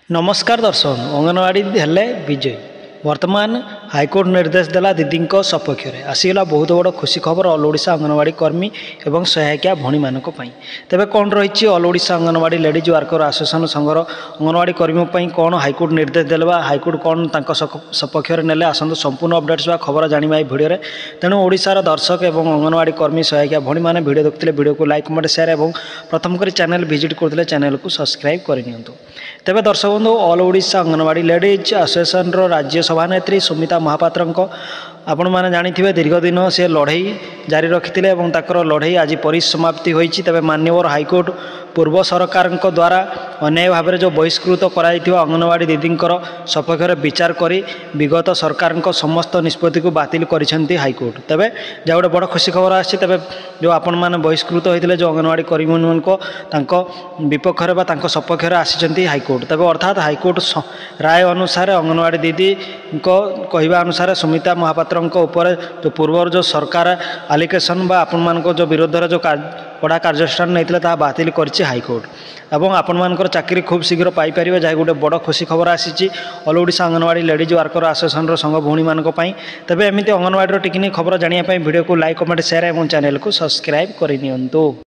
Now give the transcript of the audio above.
नमस्कार दर्शक अंगनवाड़ी हेले विजय वर्तमान हाईकोर्ट निर्देश देला दीदी सपक्ष में आसीगला बहुत बड़ खुशी खबर ऑल ओडिशा अंगनवाड़ी कर्मी एवं सहायिका भणी मानक तेबे कौन रही all Odisha anganwadi ladies worker association संघर अंगनवाड़ी कर्मी कौन हाईकोर्ट निर्देश देले हाईकोर्ट कौन सपक्ष में नेले आसतु संपूर्ण अपडेट्स खबर जाना भिडियो तेणु ओडिशार दर्शक एवं अंगनवाड़ी कर्मी सहायिका भणी मैंने भिडियो देखते भिडियो को लाइक कमेंट शेयर और प्रथम कर चैनल विजिट करते चैनल को सब्सक्राइब करनी तेबे दर्शक बंधु all Odisha anganwadi ladies association राज्य सभानेत्री सुमिता महापात्र आपण मैंने जानी दीर्घ दिन से लड़े जारी रखी लड़े आज परिसमाप्ति होती तेज मान्यवर हाईकोर्ट पूर्व सरकार द्वारा अन्याय भाव में जो बहिष्कृत कराई अंगनवाड़ी दीदी सपक्ष में विचार कर विगत सरकार समस्त निष्पत्ति को बातिल करिसेंती हाईकोर्ट तेबे जो गोटे बड़ खुशी खबर आसी तेबे जो आपण मैंने बहिष्कृत होते जो अंगनवाड़ी कर्मी विपक्ष में सपक्ष में आसी हाईकोर्ट तेबे अर्थात हाईकोर्ट राय अनुसार अंगनवाड़ी दीदी कहवा अनुसार सुमिता महापात्र उपर जो पूर्व जो सरकार आलिकेसन आपण मान जो विरोध जो कड़ा कार्यानुष्ठान नहीं बातिल कर हाईकोर्ट एवं आपण मानकर चाकरी खूब शीघ्र पाइपर जहाँ गोटे बड़ खुशी खबर आसी all Odisha anganwadi ladies worker association संघ भूणी मानक तेबे एमती अंगनवाड़ी टिकनी खबर जानापी भिडियो को लाइक कमेंट शेयर और चैनल को सब्सक्राइब करनी।